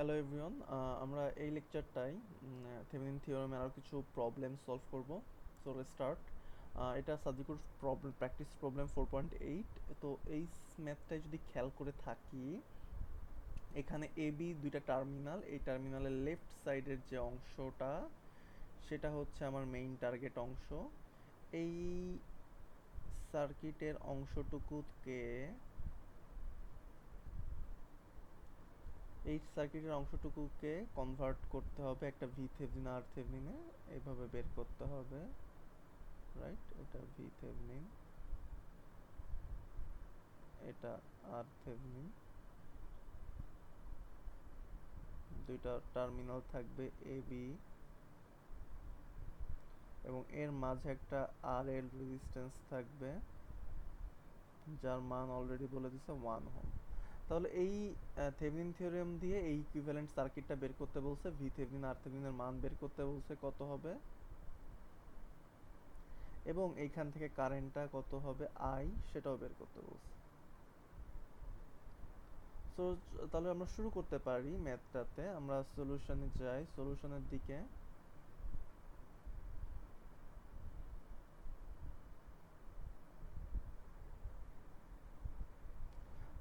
Hello everyone, আমরা এই লেকচারটাই Thevenin থিওরেমে আরও কিছু প্রবলেম সলভ করব। So start. এটা সাবজেক্ট প্রবলেম প্র্যাকটিস প্রবলেম 4.8। তো এই ম্যাথটাই যদি খেয়াল করে থাকি, এখানে এ বি দুইটা টার্মিনাল, এই টার্মিনালের লেফট সাইডের যে অংশটা সেটা হচ্ছে আমার মেইন টার্গেট অংশ। এই সার্কিটের অংশটুকুকে কনভার্ট করতে হবে একটা ভি থেভনিন আর থেভনিনে, এইভাবে বের করতে হবে, রাইট? এটা ভি থেভনিন, এটা আর থেভনিন, দুইটা টার্মিনাল থাকবে এ বি, এবং এর মাঝে একটা আর এল রেজিস্ট্যান্স থাকবে যার মান অলরেডি বলে দিছে 1 ওহম। তাহলে এই থেভনিন থিওরেম দিয়ে এই ইকুইভ্যালেন্ট সার্কিটটা বের করতে বলছে, ভি থেভনিন আর থেভনিনের মান বের করতে বলছে কত হবে, এবং এইখান থেকে কারেন্টটা কত হবে আই সেটাও বের করতে বলছে। সো তাহলে আমরা শুরু করতে পারি ম্যাথটাতে। আমরা সলিউশনে যাই, সলিউশনের দিকে।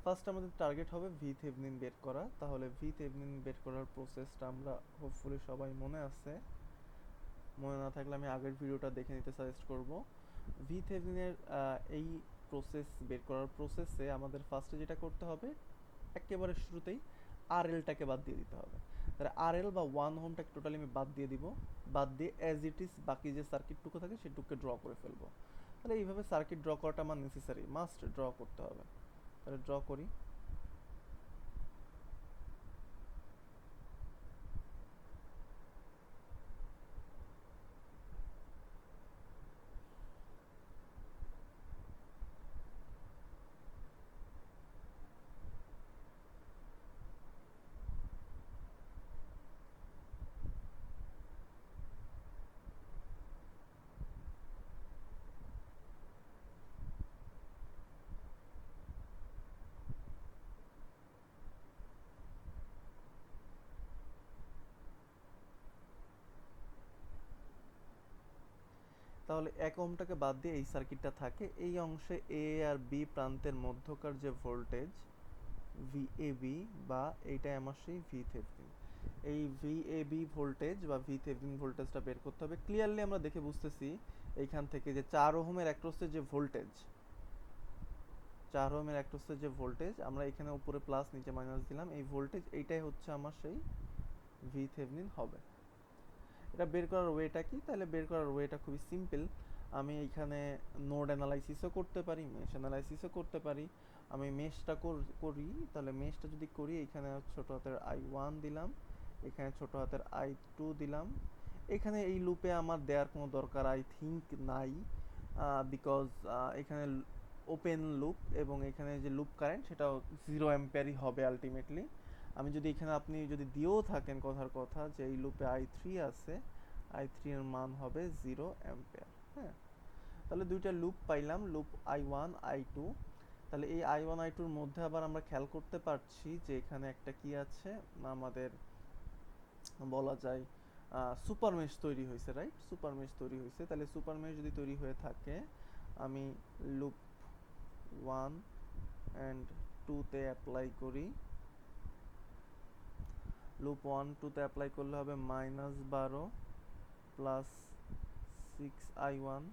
ফার্স্ট আমাদের টার্গেট হবে ভি থেভনিন বের করা। তাহলে ভি থেভনিন বের করার প্রসেসটা আমরা হোপফুলি সবাই মনে আছে, মনে না থাকলে আমি আগের ভিডিওটা দেখে নিতে সাজেস্ট করব। ভি থেভনিনের এই প্রসেস বের করার প্রসেসে আমাদের ফার্স্টে যেটা করতে হবে, একেবারে শুরুতেই আর এলটাকে বাদ দিয়ে দিতে হবে। তাহলে আর এল বা 1 ওহমটাকে টোটালি আমি বাদ দিয়ে দিব, বাদ দিয়ে অ্যাজ ইট ইজ বাকি যে সার্কিটটুকু থাকে সেটুকুকে ড্র করে ফেলবো। তাহলে এইভাবে সার্কিট ড্র করাটা আমার নেসেসারি, মাস্ট ড্র করতে হবে। তাহলে ড্র করি। তাহলে 1 ওহমটাকে বাদ দিয়ে এই সার্কিটটা থাকে। এই অংশে এ আর বি প্রান্তের মধ্যকার যে ভোল্টেজ ভিএবি, বা এইটাই আমার সেই ভি থেভনিন, এই ভিএবি ভোল্টেজ বা ভি থেভনিন ভোল্টেজটা বের করতে হবে। ক্লিয়ারলি আমরা দেখে বুঝতেছি এইখান থেকে যে 4 ওহমের অ্যাক্রসের যে ভোল্টেজ, 4 ওহমের অ্যাক্রসের যে ভোল্টেজ, আমরা এখানে উপরে প্লাস নিচে মাইনাস দিলাম, এই ভোল্টেজ এইটাই হচ্ছে আমার সেই ভি থেভনিন হবে। এটা বের করার ওয়েটা কি? তাহলে বের করার ওয়েটা খুবই সিম্পল। আমি এইখানে নোড অ্যানালাইসিসও করতে পারি, মেশ অ্যানালাইসিসও করতে পারি। আমি মেশটা করি, তাহলে মেশটা যদি করি, এখানে ছোট হাতের I1 দিলাম, এখানে ছোট হাতের I2 দিলাম। এখানে এই লুপে আমার দেওয়ার কোনো দরকার আই থিঙ্ক নাই, বিকজ এখানে ওপেন লুপ, এবং এখানে যে লুপ কারেন্ট সেটাও 0 অ্যাম্পিয়ারই হবে আলটিমেটলি। আমি যদি এখানে আপনি যদি দিয়েও থাকেন কথার কথা যে এই লুপে I3 আছে, I3 এর মান হবে 0 অ্যাম্পিয়ার। হ্যাঁ, তাহলে দুইটা লুপ পাইলাম, লুপ I1 I2। তাহলে এই I1 I2 এর মধ্যে আবার আমরা খেয়াল করতে পারছি যে এখানে একটা কি আছে, আমাদের বলা যায় সুপার মেশ তৈরি হয়েছে, রাইট? সুপার মেশ তৈরি হয়েছে। তাহলে সুপার মেশ যদি তৈরি হয়ে থাকে, আমি লুপ 1 অ্যান্ড 2 তে অ্যাপ্লাই করি। লুপ 1 2 তে অ্যাপ্লাই করলে হবে -12 প্লাস 6i1,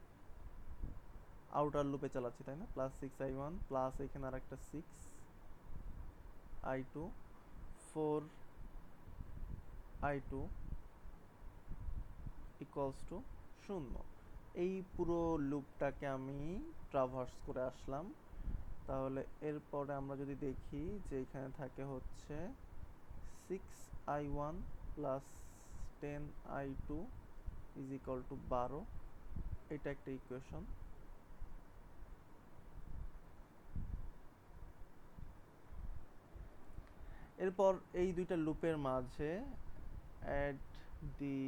আউটার লুপে চালাচ্ছি তাই না, প্লাস 6i1 প্লাস এখানে আর একটা 6i2, 4i2 ইকুয়ালস টু 0। এই পুরো লুপটাকে আমি ট্রাভার্স করে আসলাম। তাহলে এরপরে আমরা যদি দেখি যে এখানে থাকে হচ্ছে 6i1 plus 10i2 is equal two 12। এটা একটা ইকুয়েশন। এরপর এই দুইটা লুপের মাঝে add the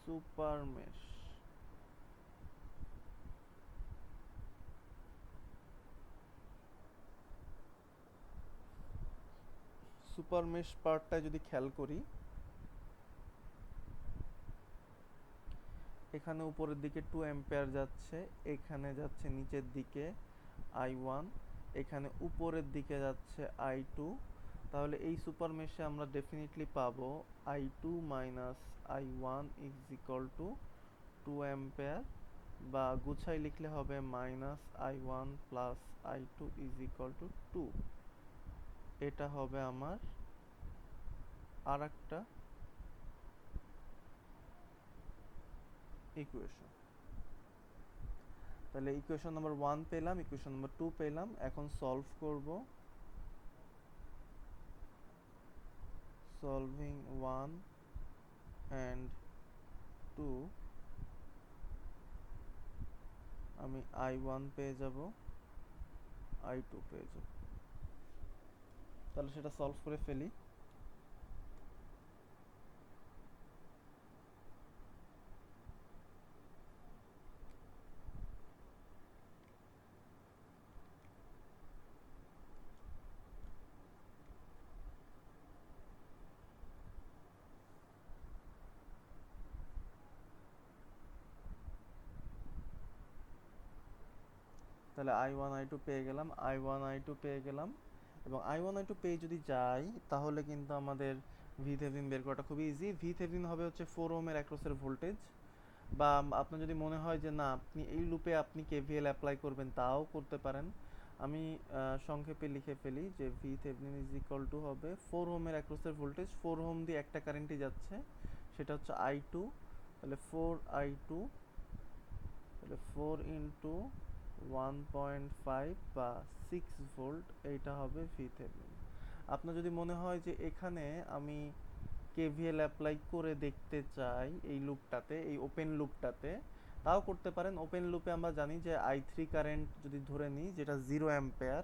super mesh. Super mesh পার্টটা যদি খেয়াল করি, এখানে উপরের দিকে 2 অ্যাম্পিয়ার যাচ্ছে, এখানে যাচ্ছে নিচের দিকে I1, এখানে উপরের দিকে যাচ্ছে I2। তাহলে এই সুপার মেশে আমরা ডেফিনেটলি পাবো I2 minus I1 is equal two 2 ampere, বা গুছাই লিখলে হবে minus I1 plus I2 is equal two 2। এটা হবে আমার আর একটা ইকুয়েশন। তাহলে ইকুয়েশন নাম্বার 1 পেলাম, ইকুয়েশন নাম্বার 2 পেলাম। এখন সলভ করব। সলভিং 1 অ্যান্ড 2, আমি I1 পেয়ে যাব, I2 পেয়ে যাব। তাহলে সেটা সলভ করে ফেলি। তাহলে I1 I2 পেয়ে গেলাম, I1 I2 পেয়ে গেলাম। এবং I1 I2 পেয়ে যদি যাই, তাহলে কিন্তু আমাদের VThevenin বের করাটা খুবই ইজি। VThevenin হবে হচ্ছে 4 ওহমের অ্যাক্রসের ভোল্টেজ। বা আপনার যদি মনে হয় যে না, আপনি এই লুপে আপনি KVL অ্যাপ্লাই করবেন, তাও করতে পারেন। আমি সংক্ষেপে লিখে ফেলি যে VThevenin ইজ ইকুয়াল টু হবে 4 ওহমের অ্যাক্রসের ভোল্টেজ। 4 ওহম দিয়ে একটা কারেন্টই যাচ্ছে, সেটা হচ্ছে I2। তাহলে 4I2, তাহলে 4 ইন্টু 1.5 বা 6 ভোল্ট, এইটা হবে VThevenin। আপনার যদি মনে হয় যে এখানে আমি KVL অ্যাপ্লাই করে দেখতে চাই এই লুপটাতে, এই ওপেন লুপটাতে, তাও করতে পারেন। ওপেন লুপে আমরা জানি যে I3 কারেন্ট যদি ধরে নিই, যেটা 0 অ্যাম্পিয়ার,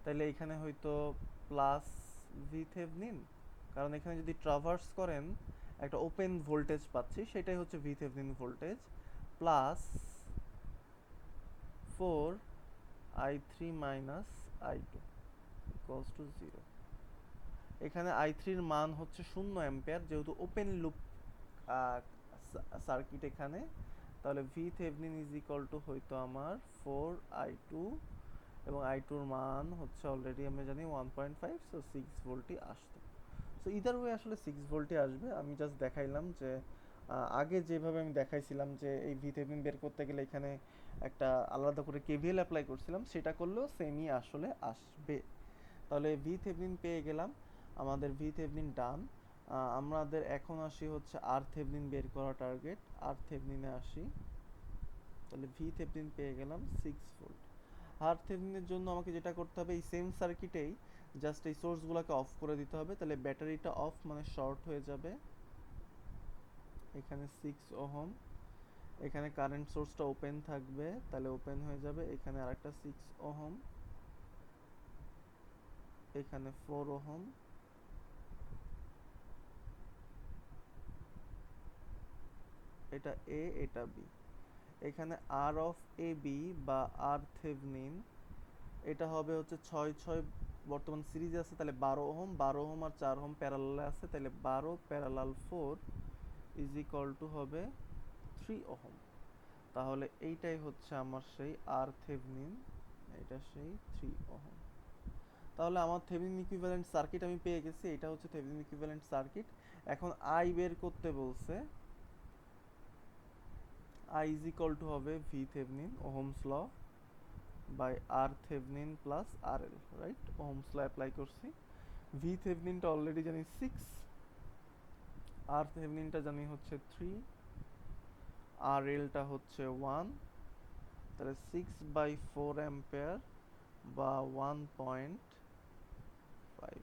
তাহলে এখানে হয়তো প্লাস VThevenin, কারণ এখানে যদি ট্রাভার্স করেন একটা ওপেন ভোল্টেজ পাচ্ছি, সেটাই হচ্ছে VThevenin voltage, plus 4I3 minus I2 equals to 0। এখানে I3 এর মান হচ্ছে 0 অ্যাম্পিয়ার, যেহেতু ওপেন লুপ সার্কিট এখানে। তাহলে VThevenin ইজ ইকুয়াল টু হয়তো আমার 4I2, এবং I2 এর মান হচ্ছে অলরেডি আমরা জানি 1.5, সো 6 ভোল্টই আসতো। সো ইদার ওয়ে আসলে 6 ভোল্টই আসবে। আমি জাস্ট দেখাইলাম যে আগে যেভাবে আমি দেখাইছিলাম যে এই VThevenin বের করতে গেলে এখানে একটা আলাদা করে KVL অ্যাপ্লাই করছিলাম, সেটা করলেও সেমই আসলে আসবে। তাহলে VThevenin পেয়ে গেলাম, আমাদের VThevenin ডান। আমাদের এখন আসি হচ্ছে RThevenin বের করা টার্গেট, RThevenin এ আসি। তাহলে VThevenin পেয়ে গেলাম 6 ভোল্ট। RThevenin এর জন্য আমাকে যেটা করতে হবে, এই সেম সার্কিটেই জাস্ট এই সোর্সগুলোকে অফ করে দিতে হবে। তাহলে ব্যাটারিটা অফ মানে শর্ট হয়ে যাবে। এখানে 6 ওহম, এখানে কারেন্ট সোর্সটা ওপেন থাকবে, তাহলে ওপেন হয়ে যাবে। এখানে আরেকটা 6 ওহম, এখানে 4 ওহম, এটা A, এটা B। এখানে R অফ AB বা RThevenin, এটা হবে হচ্ছে 6 6, বর্তমান সিরিজে আছে, তাহলে 12 ওহম। 12 ওহম আর 4 ওহম প্যারালালে আছে, তাহলে 12 প্যারালাল 4 ইজ ইকুয়াল টু হবে 3 ওহম। তাহলে এইটাই হচ্ছে আমার সেই RThevenin, এটা সেই 3 ওহম। তাহলে আমার থেভেনিন ইকুইভ্যালেন্ট সার্কিট আমি পেয়ে গেছি। এটা হচ্ছে থেভেনিন ইকুইভ্যালেন্ট সার্কিট। এখন I বের করতে বলছে। I ইজ ইকুয়াল টু হবে VThevenin, Ohm's law, by RThevenin plus RL, right? Ohm's law apply করছি। VTheveninটা অলরেডি জানি 6, RTheveninটা জানি হচ্ছে 3, RLটা হচ্ছে 1। তাহলে 6/4 অ্যাম্পিয়ার বা 1.5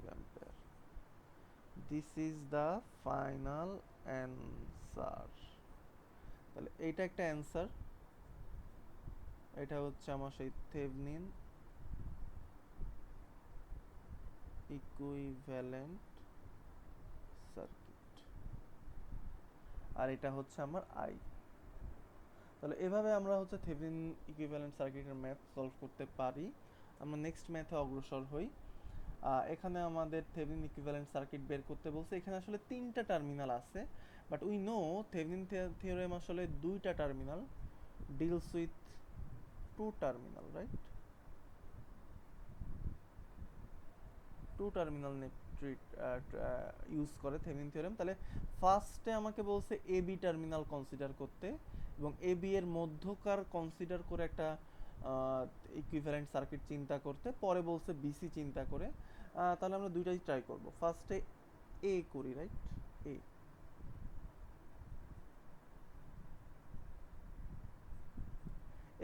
ampere. This is the final answer. তাহলে এইটা একটা অ্যান্সার। এটা হচ্ছে আমার সেই থেভেনিন ইকুইভ্যালেন্ট সার্কিট, আর এটা হচ্ছে আমার I। তাহলে এভাবে আমরা হচ্ছে থেভেনিন ইকুইভ্যালেন্ট সার্কিটের ম্যাথ সলভ করতে পারি। আমরা নেক্সট ম্যাথে অগ্রসর হই। এখানে আমাদের থেভেনিন ইকুইভ্যালেন্ট সার্কিট বের করতে বলছে। এখানে আসলে তিনটা টার্মিনাল আছে, but we know Thevenin theorem আসলে দুইটা terminal deals with two terminal, right? Two terminal use করে থেভেনিন থিওরেম। তাহলে ফার্স্টে আমাকে বলছে এ বি টার্মিনাল কনসিডার করতে, এবং এ বি এর মধ্যকার কনসিডার করে একটা ইকুইভ্যালেন্ট সার্কিট চিন্তা করতে, পরে বলছে বিসি চিন্তা করে। তাহলে আমরা দুইটাই ট্রাই করব। ফার্স্টে এ করি, রাইট? এ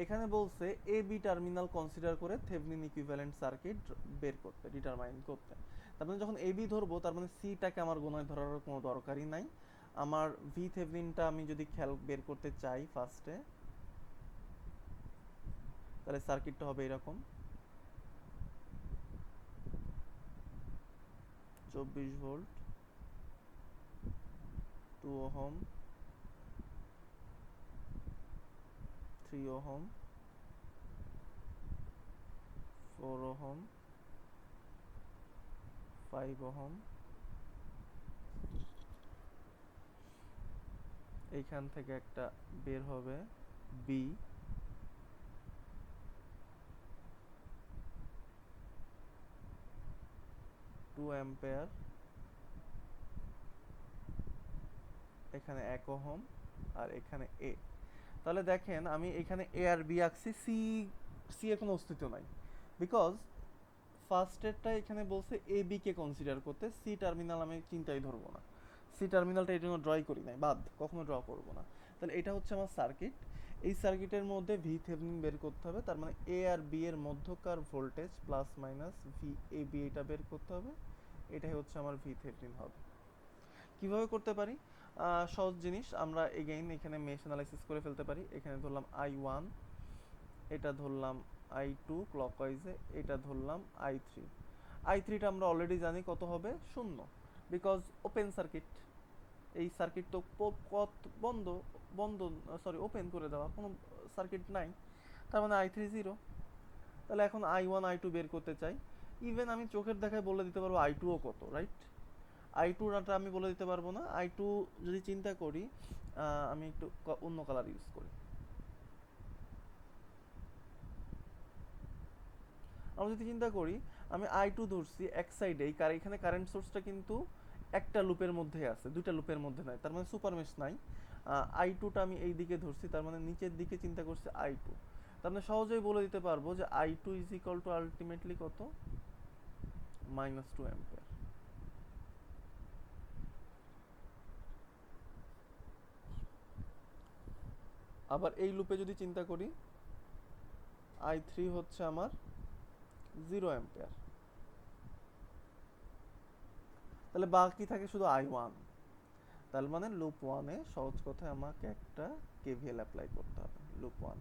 এখানে বলছে এ বি টার্মিনাল কনসিডার করে থেভেনিন ইকুইভ্যালেন্ট সার্কিট বের করতে, ডিটারমাইন করতে। তার মানে যখন এ বি ধরবো, তার মানে সিটাকে আমার গোনায় ধরার কোনো দরকারই নাই। আমার ভি থেভেনিনটা আমি যদি খেয়াল বের করতে চাই ফার্স্টে, তাহলে সার্কিটটা হবে এরকম: 24 volt, 2 ohm, 3 ohm, 4 ohm, 5 ohm. এইখান থেকে একটা বের হবে বি, 2 অ্যাম্পিয়ার, এখানে 1 ওহম, আর এখানে এ। তাহলে দেখেন আমি এখানে এ আর বি আঁকছি, সি সি এখন অস্তিত্ব নাই, বিকজ ফার্স্টেরটা এখানে বলছে এ বি কে কনসিডার করতে, সি টার্মিনাল আমি চিন্তাই ধরবো না, সি টার্মিনালটা এই জন্য ড্রই করি নাই, বাদ, কখনো ড্র করবো না। তাহলে এটা হচ্ছে আমার সার্কিট। এই সার্কিটের মধ্যে ভি থেভেনিন বের করতে হবে, তার মানে এ আর বি এর মধ্যকার voltage plus minus V A B, এটা বের করতে হবে। এটাই হচ্ছে আমার ভি থেভেনিন হবে। কিভাবে করতে পারি? সহজ জিনিস, আমরা এগেইন এখানে মেশ অ্যানালাইসিস করে ফেলতে পারি। এখানে ধরলাম আই ওয়ান, এটা ধরলাম আই টু ক্লকওয়াইজে, এটা ধরলাম আই থ্রি। আই থ্রিটা আমরা অলরেডি জানি কত হবে, 0, বিকজ ওপেন সার্কিট। এই সার্কিট তো পথ বন্ধ, বন্ধ সরি ওপেন করে দেওয়া, কোনো সার্কিট নাই, তার মানে আই থ্রি 0। তাহলে এখন আই ওয়ান আই টু বের করতে চাই, ইভেন আমি চোখের দেখায় বলে দিতে পারবো আই টুও কত, রাইট? আই টুটা আমি বলে দিতে পারবো না। আই টু যদি চিন্তা করি, আমি একটু অন্য কালার ইউজ করি। আমরা যদি চিন্তা করি, আমি আই টু ধরছি এক সাইডেই, কারণ এখানে কারেন্ট সোর্সটা কিন্তু একটা লুপের মধ্যে আছে, দুইটা লুপের মধ্যে নাই, তার মানে সুপার মেশ নাই। আই টুটা আমি এই দিকে ধরছি, তার মানে নিচের দিকে চিন্তা করছি আই টু। তার মানে সহজেই বলে দিতে পারবো যে I two is equal to ultimately কত, -2 অ্যাম্পিয়ার। আবার এই লুপে যদি চিন্তা করি, আই থ্রি হচ্ছে আমার 0 অ্যাম্পিয়ার। তাহলে বাকি থাকে শুধু আই ওয়ান। তার মানে লুপ ওয়ানে সহজ কথায় আমাকে একটা কেভিএল অ্যাপ্লাই করতে হবে লুপ ওয়ান।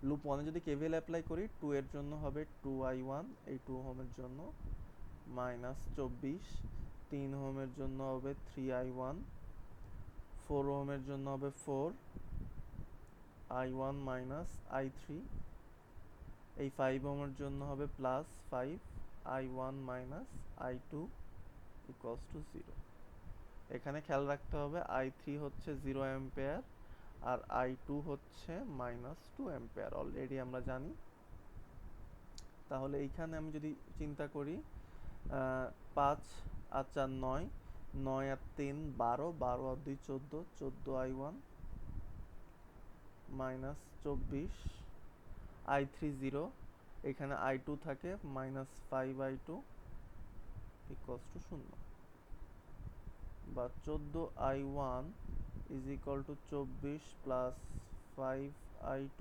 লুপ ওয়ানে যদি কেভিএল অ্যাপ্লাই করি, 2 এর জন্য হবে 2i1, এই 2 ওহমের জন্য, -24, 3 ওহমের জন্য হবে 3i1, 4 ওহমের জন্য হবে 4i1 i3, এই 5 ওহমের জন্য হবে +5i1 i2 = 0। এখানে খেয়াল রাখতে হবে i3 হচ্ছে 0 অ্যাম্পিয়ার আর i2 হচ্ছে -2 অ্যাম্পিয়ার, অলরেডি আমরা জানি। তাহলে এইখানে আমি যদি চিন্তা করি, 5 আর 4 9, 9 আর 3 12, 12 আর 2 14, 14i1 -24, i3 0, এখানে i2 থাকে -5i2 = 0, বা 14i1 = 24 + 5i2।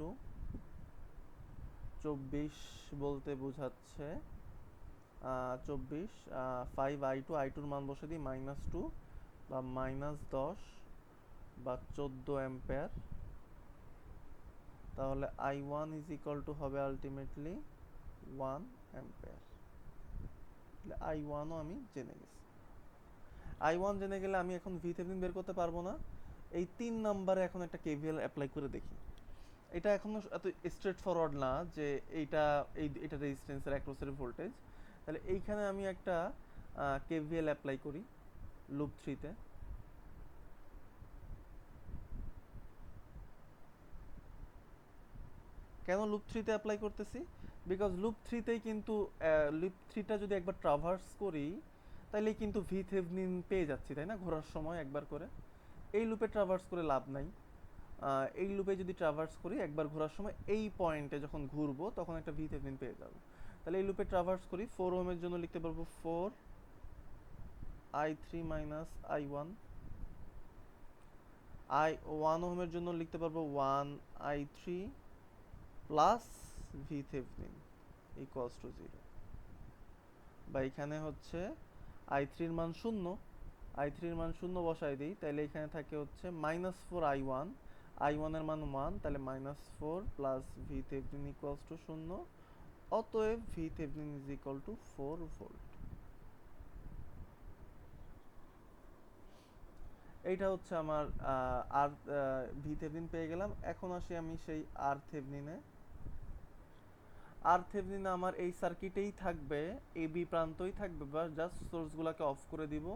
24 বলতে বোঝাচ্ছে 24, 5i2, i2-র মান বসে দিই -2 বা -10 বা 14 অ্যাম্পিয়ার। তাহলে i1 হবে আলটিমেটলি 1 অ্যাম্পিয়ার। তাহলে i1ও আমি জেনে গেছি। i1 জেনে গেলে আমি এখন VThevenin বের করতে পারবো না। এই 3 নাম্বারে এখন একটা KVL অ্যাপ্লাই করে দেখি। এটা এখনো এত স্ট্রেট ফরওয়ার্ড না যে এইটা এটা রেজিস্ট্যান্সের অ্যাক্রসের ভোল্টেজ। তাহলে এইখানে আমি একটা কেভিএল অ্যাপ্লাই করি লুপ 3 তে। কেন লুপ 3 তে অ্যাপ্লাই করতেছি? বিকজ লুপ 3 তেই কিন্তু লুপ 3টা যদি একবার ট্রাভার্স করি তাহলে কিন্তু ভি থেভনিন পেয়ে যাচ্ছি, তাই না, ঘোরার সময় একবার করে। এই লুপে ট্রাভার্স করে লাভ নাই। এই লুপে যদি ট্রাভার্স করি একবার ঘোরার সময় এই পয়েন্টে যখন ঘুরবো তখন একটা ভি থেভনিন পেয়ে যাবো। তাহলে এই লুপে ট্রাভার্স করি, 4 ওহমের জন্য লিখতে পারবো 4 i3 মাইনাস i1, i1 ওহমের জন্য লিখতে পারবো 1 i3 plus V Thevenin equals to 0। বা এখানে হচ্ছে i3 এর মান 0, i3 এর মান 0 বসাই দিই, তাহলে এখানে থাকে হচ্ছে -4 i1, i1 এর মান 1, তাহলে -4 plus V Thevenin equals to 0। অতএব V Thevenin is equal two 4 volt. এইটা হচ্ছে আমার আর ভি থেভনিন পেয়ে গেলাম। এখন আসি আমি সেই আর থেভনিনে। আর থেভনিন আমার এই সার্কিটেই থাকবে, এ বি প্রান্তই থাকবে, বা জাস্ট সোর্সগুলোকে অফ করে দিব।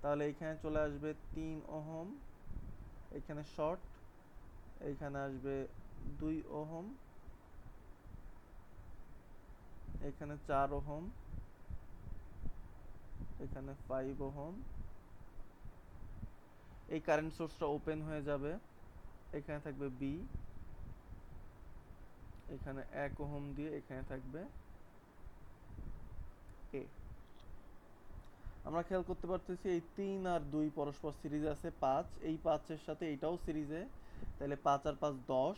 তাহলে এখানে চলে আসবে 3 ওহম, এখানে শর্ট, এইখানে আসবে 2 ওহম, এখানে 4 ওহম, এখানে 5 ওহম। এই কারেন্ট সোর্সটা ওপেন হয়ে যাবে, এখানে থাকবে বি, এখানে 1 ওহম দিয়ে এখানে থাকবে এ। আমরা খেয়াল করতে পারতেছি এই 3 আর 2 পরস্পর সিরিজে আছে 5, এই 5 এর সাথে এইটাও সিরিজে, তাহলে 5 আর 5 10।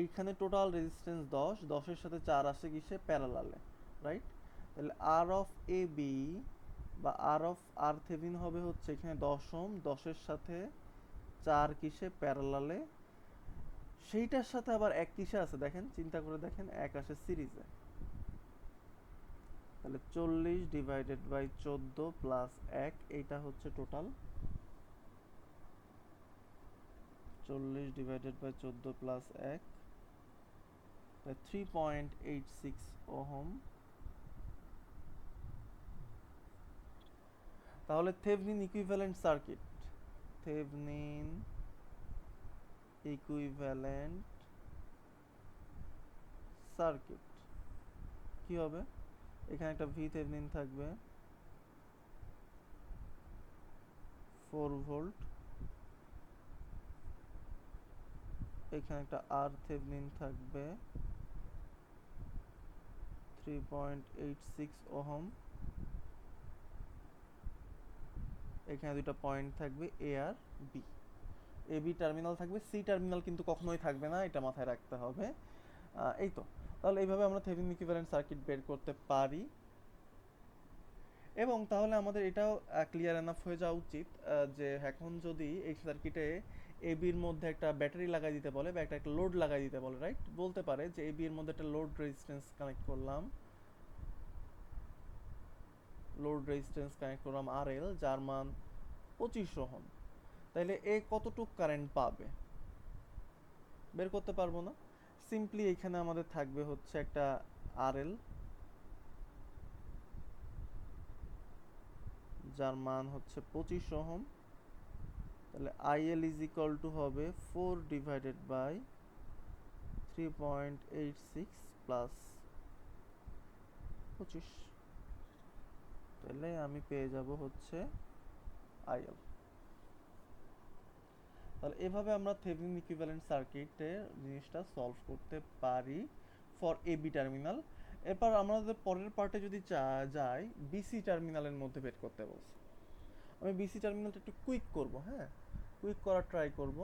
এইখানে টোটাল রেজিস্ট্যান্স 10, 10 এর সাথে 4 আসে কিসে, প্যারালালে, রাইট? তাহলে আর অফ এ বি বা আর অফ আর থেভনিন হবে হচ্ছে এখানে 10 ওহম, 10 এর সাথে 4 কিসে, প্যারালালে। সেইটার সাথে আবার এক কিসে আছে দেখেন, চিন্তা করে দেখেন, এক আসে সিরিজে। তাহলে 40 ডিভাইডেড বাই 14 প্লাস 1, এইটা হচ্ছে total 40 divided by 14 plus 1, 3.86 ohm. তাহলে Thevenin equivalent circuit, Thevenin equivalent circuit কি হবে? এখানে একটা ভি থেভনিন থাকবে 4 ভোল্ট, এখানে একটা আর থেভনিন থাকবে 3.86 ওহম, এখানে দুটো পয়েন্ট থাকবে এ আর বি। এ বি টার্মিনাল থাকবে, সি টার্মিনাল কিন্তু কখনোই থাকবে না, এটা মাথায় রাখতে হবে। এই তো, তাহলে এইভাবে আমরা থেভেনিন ইকুইভ্যালেন্ট সার্কিট বের করতে পারি। এবং তাহলে আমাদের এটাও ক্লিয়ার এনাফ হয়ে যাওয়া উচিত যে এখন যদি এই সার্কিটে এ বির মধ্যে একটা ব্যাটারি লাগাই দিতে বলে বা একটা লোড লাগাই দিতে বলে, রাইট? বলতে পারে যে এ বির মধ্যে একটা লোড রেজিস্ট্যান্স কানেক্ট করলাম, আর এল, যার মান 25 ওহম। তাইলে এ কতটুক কারেন্ট পাবে বের করতে পারবো না। সিম্পলি এখানে আমাদের থাকবে হচ্ছে একটা আর এল, যার মান হচ্ছে 25 ওহম। তাহলে আইএল ইজ ইকুয়াল টু হবে 4 ডিভাইডেড বাই 3.86 প্লাস 25। তাহলে আমি পেয়ে যাব হচ্ছে আইএল। তাহলে এভাবে আমরা থেভেনিন ইকুইভ্যালেন্ট সার্কিটের জিনিসটা সলভ করতে পারি ফর এ বি টার্মিনাল। এরপর আমাদের পরের পার্টে যদি যাই, বিসি টার্মিনালের মধ্যে বের করতে বলছি। আমি বিসি টার্মিনালটা একটু কুইক করব, হ্যাঁ, কুইক করার ট্রাই করব।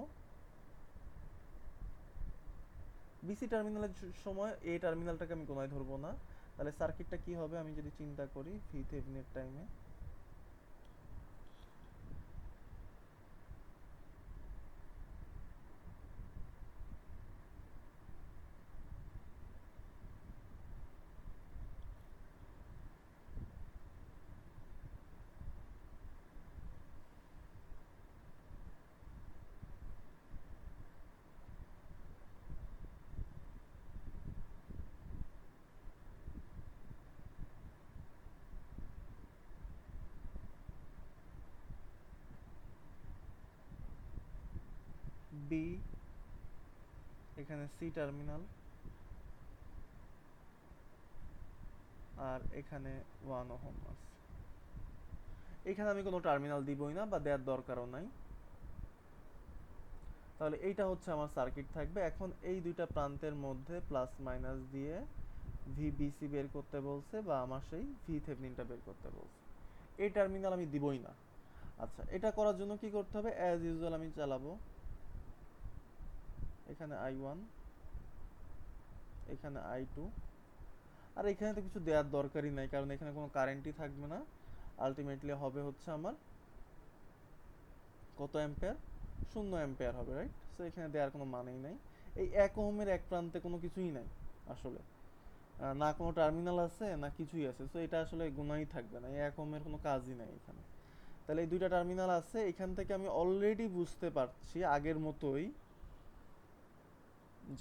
বিসি টার্মিনালের সময় এ টার্মিনালটাকে আমি কোনায় ধরবো না। তাহলে সার্কিটটা কি হবে আমি যদি চিন্তা করি ভি থেভেনিনের টাইমে, বি, এখানে সি টার্মিনাল, আর এখানে 1 ওহম আছে। এখানে আমি কোনো টার্মিনাল দিবই না বা দেওয়ার দরকারও নাই। তাহলে এইটা হচ্ছে আমার সার্কিট থাকবে। এখন এই দুইটা প্রান্তের মধ্যে প্লাস মাইনাস দিয়ে ভিবিসি বের করতে বলছে বা আমার সেই ভি থেভনিনটা বের করতে বলছে। এই টার্মিনাল আমি দিবই না। আচ্ছা, এটা করার জন্য কি করতে হবে? অ্যাজ ইউজুয়াল আমি চালাবো এখানে I1, এখানে I2, আর এখানে তো কিছু দেওয়ার দরকারই নাই, কারণ এখানে কোনো কারেন্টই থাকবে না। আলটিমেটলি হবে হচ্ছে আমার কত অ্যাম্পিয়ার? 0 অ্যাম্পিয়ার হবে, রাইট? সো এখানে দেওয়ার কোনো মানেই নাই। এই 1 ওহমের এক প্রান্তে কোনো কিছুই নাই আসলে, না কোনো টার্মিনাল আছে না কিছুই আছে। সো এটা আসলে গুণাই থাকবে না, এই 1 ওহমের কোনো কাজই নাই এখানে। তাহলে এই দুইটা টার্মিনাল আছে, এখান থেকে আমি অলরেডি বুঝতে পারছি আগের মতোই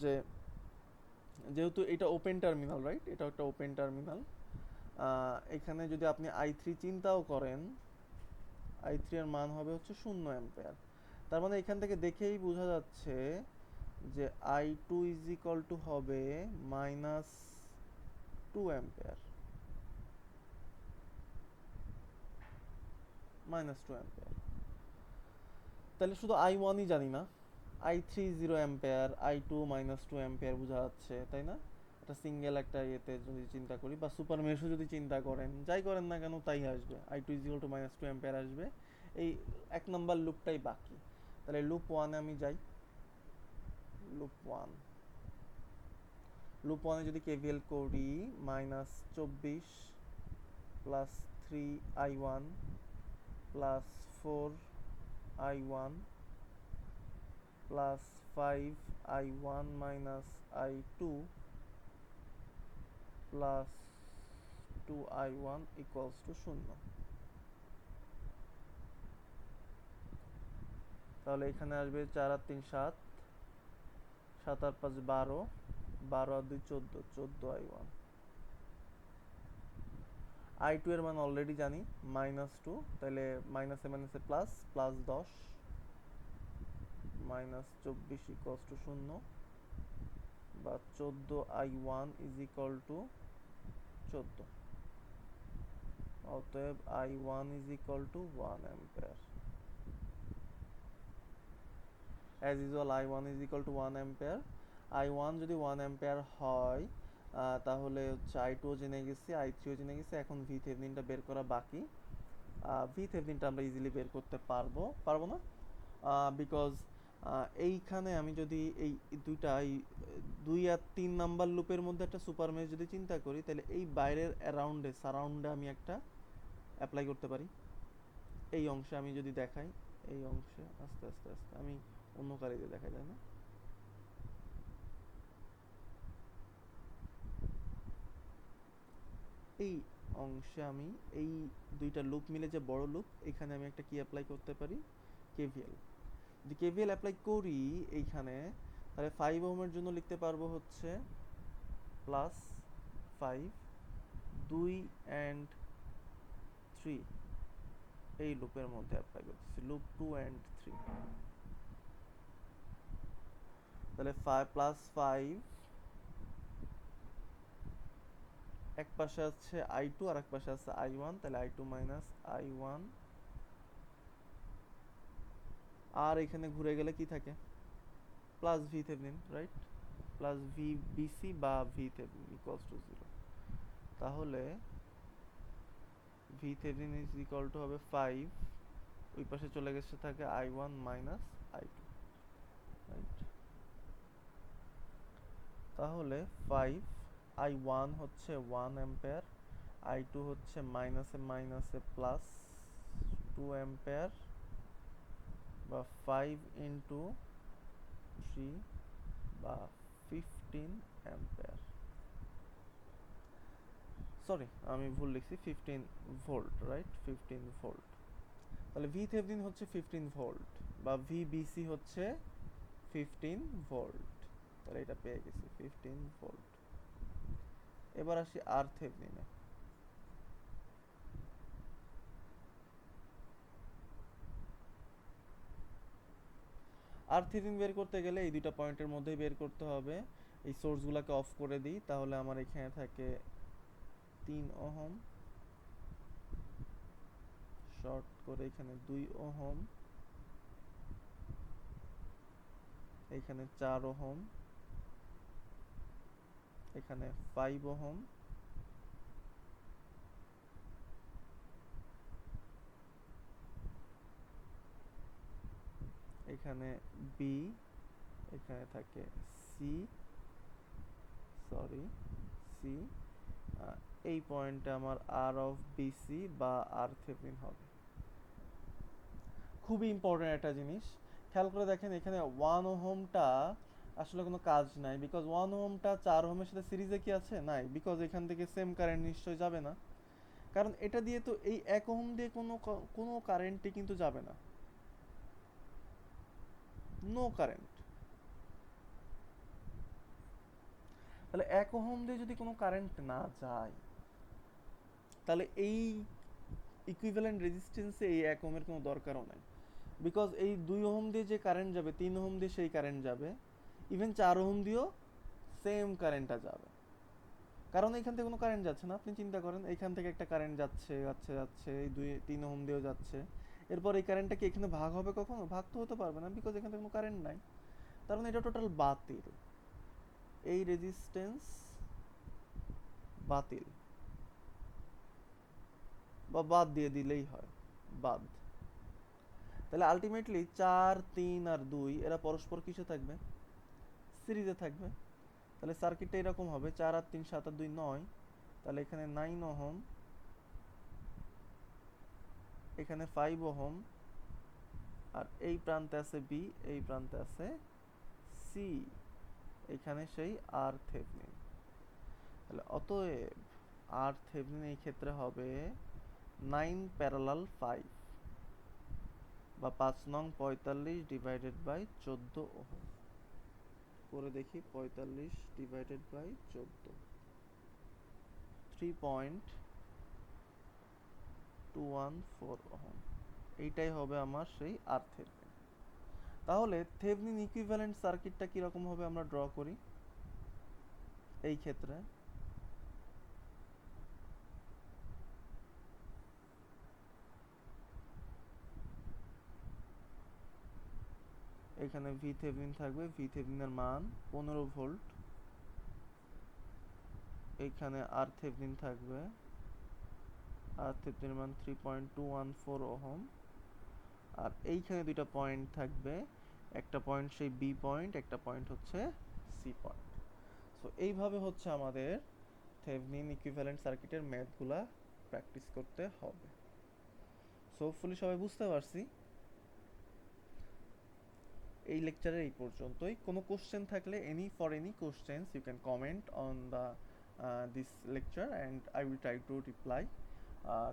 যে যেহেতু এটা ওপেন টার্মিনাল, রাইট? এটা একটা ওপেন টার্মিনাল। এখানে যদি আপনি I3 চিন্তাও করেন, I3 এর মান হবে হচ্ছে 0 অ্যাম্পিয়ার। তার মানে এখান থেকে দেখেই বোঝা যাচ্ছে যে I2 ইজ ইকুয়াল টু হবে -2 অ্যাম্পিয়ার, -2 অ্যাম্পিয়ার। তাহলে শুধু I1ই জানি না, I3 0 অ্যাম্পিয়ার, I2 -2 অ্যাম্পিয়ার বোঝা যাচ্ছে, তাই না? একটা সিঙ্গেল একটা ইয়েতে যদি চিন্তা করি বা সুপার মেশও যদি চিন্তা করেন, যাই করেন না কেন তাই আসবে, I2 is equal two -2 ampere আসবে। এই এক নাম্বার লুপটাই বাকি। তাহলে লুপ 1 আমি যাই, লুপ 1, লুপ 1 এ যদি কেভিএল করি, -24 plus 3I1 plus 4I1 plus 5I1 minus I2 plus 2I1 equals to 0। তাহলে এখানে আসবে 4 আর 3 7, 7 আর 5 12, 12 আর 2 14, 14I1। I2 এর মান অলরেডি জানি -2, তাহলে মাইনাসে মাইনাসে প্লাস, প্লাস 10 -24 ইকুয়ালস টু 0 বা 14I1 ইজ ইকুয়াল টু 14। অতএব I1 is equal two 1 ampere. As usual I1 is equal two 1 ampere. I1 যদি 1 অ্যাম্পিয়ার হয়, তাহলে হচ্ছে I2 ও জেনে গেছি, I3 ও জেনে গেছি। এখন ভি থেভনিনটা বের করা বাকি। ভি থেভনিনটা আমরা ইজিলি বের করতে পারবো না? বিকজ এইখানে আমি যদি এই দুইটা, এই 2 আর 3 নাম্বার লুপের মধ্যে একটা সুপার মেশ যদি চিন্তা করি, তাহলে এই বাইরের অ্যারাউন্ডে সারাউন্ডে আমি একটা অ্যাপ্লাই করতে পারি। এই অংশে আমি যদি দেখাই, এই অংশে আস্তে আস্তে আস্তে আমি অন্য কালিতে দেখা যায় না, এই অংশে আমি এই দুইটা লুপ মিলে যে বড় লুপ, এখানে আমি একটা কি অ্যাপ্লাই করতে পারি? কেভিএল। যদি কেভিএল অ্যাপ্লাই করি এইখানে, তাহলে 5 ওহমের জন্য লিখতে পারবো হচ্ছে +5, 2 and 3 এই লুপের মধ্যে অ্যাপ্লাই করতেছি, লুপ 2 and 3। তাহলে 5 +5, এক পাশে আছে I2 আর এক পাশে আছে I1, তাহলে I2 মাইনাস I1, আর এখানে ঘুরে গেলে কি থাকে? Plus V Thevenin, right? Plus V BC বা ভি থেভনিন ইকুয়ালস টু 0। তাহলে V Thevenin is equal to হবে 5, ওই পাশে চলে গেছে থাকে I1 মাইনাস I2, রাইট? তাহলে 5, I1 হচ্ছে 1 অ্যাম্পিয়ার, I2 হচ্ছে মাইনাসে মাইনাসে প্লাস 2 অ্যাম্পিয়ার বা 5 ইন্টু 3 বা 15 অ্যাম্পিয়ার। সরি, আমি ভুল লিখছি, 15 ভোল্ট, রাইট? 15 ভোল্ট। তাহলে ভি থেভনিন হচ্ছে 15 ভোল্ট বা ভিবিসি হচ্ছে 15 ভোল্ট। তাহলে এটা পেয়ে গেছি 15 ভোল্ট। এবার আসি আর থেভনিনে। RThevenin বের করতে গেলে এই দুইটা পয়েন্টের মধ্যেই বের করতে হবে। এই সোর্সগুলোকে অফ করে দিই, তাহলে আমার এখানে থাকে 3 ওহম, শর্ট করে এখানে 2 ওহম, এখানে 4 ওহম, এখানে 5 ওহম, এখানে বি, এখানে থাকে সি, সরি সি, এই পয়েন্টে আমার আর অফ বিসি বা আর থেভেনিন হবে। খুবই ইম্পর্টেন্ট একটা জিনিস, খেয়াল করে দেখেন এখানে 1 ওহমটা আসলে কোনো কাজ নাই, বিকজ 1 ওহমটা 4 ওহমের সাথে সিরিজে কি আছে, নাই, বিকজ এখান থেকে সেম কারেন্ট নিশ্চয়ই যাবে না, কারণ এটা দিয়ে তো এই 1 ওহম দিয়ে কোনো কারেন্টই কিন্তু যাবে না, নো কারেন্ট। তাহলে 1 ওহম দিয়ে যদি কোনো কারেন্ট না যায়, তাহলে এই ইকুইভ্যালেন্ট রেজিস্ট্যান্সে এই 1 ওহমের কোনো দরকারও নাই, বিকজ এই 2 ওহম দিয়ে যে কারেন্ট যাবে, 3 ওহম দিয়ে সেই কারেন্ট যাবে, ইভেন 4 ওহম দিয়েও সেম কারেন্টটা যাবে, কারণ এখান থেকে কোনো কারেন্ট যাচ্ছে না। আপনি চিন্তা করেন, এখান থেকে একটা কারেন্ট যাচ্ছে যাচ্ছে যাচ্ছে, এই 3 ওহম দিয়েও যাচ্ছে, এরপর এই কারেন্টটা কি এখানে ভাগ হবে কখনো? ভাগ তো হতে পারবে না, বিকজ এখান থেকে কোনো কারেন্ট নাই, তার মানে এটা টোটাল বাতিল, এই রেজিস্ট্যান্স বাতিল, বা বাদ দিয়ে দিলেই হয়, বাদ। তাহলে আলটিমেটলি 4, 3 আর 2 এরা পরস্পর কিসে থাকবে? সিরিজে থাকবে। তাহলে সার্কিটটা এরকম হবে, 4 আর 3 7 আর 2 9, তাহলে এখানে 9 ওহম, এখানে 5 ওহম, আর এই প্রান্তে আছে বি, এই প্রান্তে আছে সি, এখানে সেই আর থেভেনিন। তাহলে অতএব আর থেভেনিন এই ক্ষেত্রে হবে 9 প্যারালাল 5, বা 5 নং 45 ডিভাইডেড বাই 14 ওহম। করে দেখি, 45 ডিভাইডেড বাই 14, 3.214 ওহম। এইটাই হবে আমার সেই আর থেভেনিন। তাহলে থেভেনিন ইকুইভ্যালেন্ট সার্কিটটা কিরকম হবে আমরা ড্র করি এই ক্ষেত্রে। এখানে ভি থেভেনিন থাকবে, ভি থেভেনিনের মান 15 ভোল্ট, এখানে আর থেভেনিন থাকবে, আর থেভেনিনের মান 3.214 ওহম, আর এইখানে দুইটা পয়েন্ট থাকবে, একটা পয়েন্ট সেই বি পয়েন্ট, একটা পয়েন্ট হচ্ছে সি পয়েন্ট। সো এইভাবে হচ্ছে আমাদের থেভেনিন ইকুইভ্যালেন্ট সার্কিটের ম্যাথগুলা প্র্যাকটিস করতে হবে। সো হোপফুলি সবাই বুঝতে পারছি। এই লেকচারে এই পর্যন্তই। কোনো কোশ্চেন থাকলে any questions you can comment on the this lecture and I will try to reply.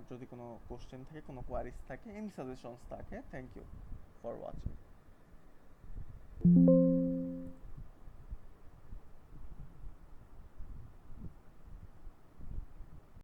যদি কোনো কোশ্চেন থাকে, কোনো কোয়ারিজ থাকে, এনি সাজেশনস থাকে, থ্যাংক ইউ ফর ওয়াচিং।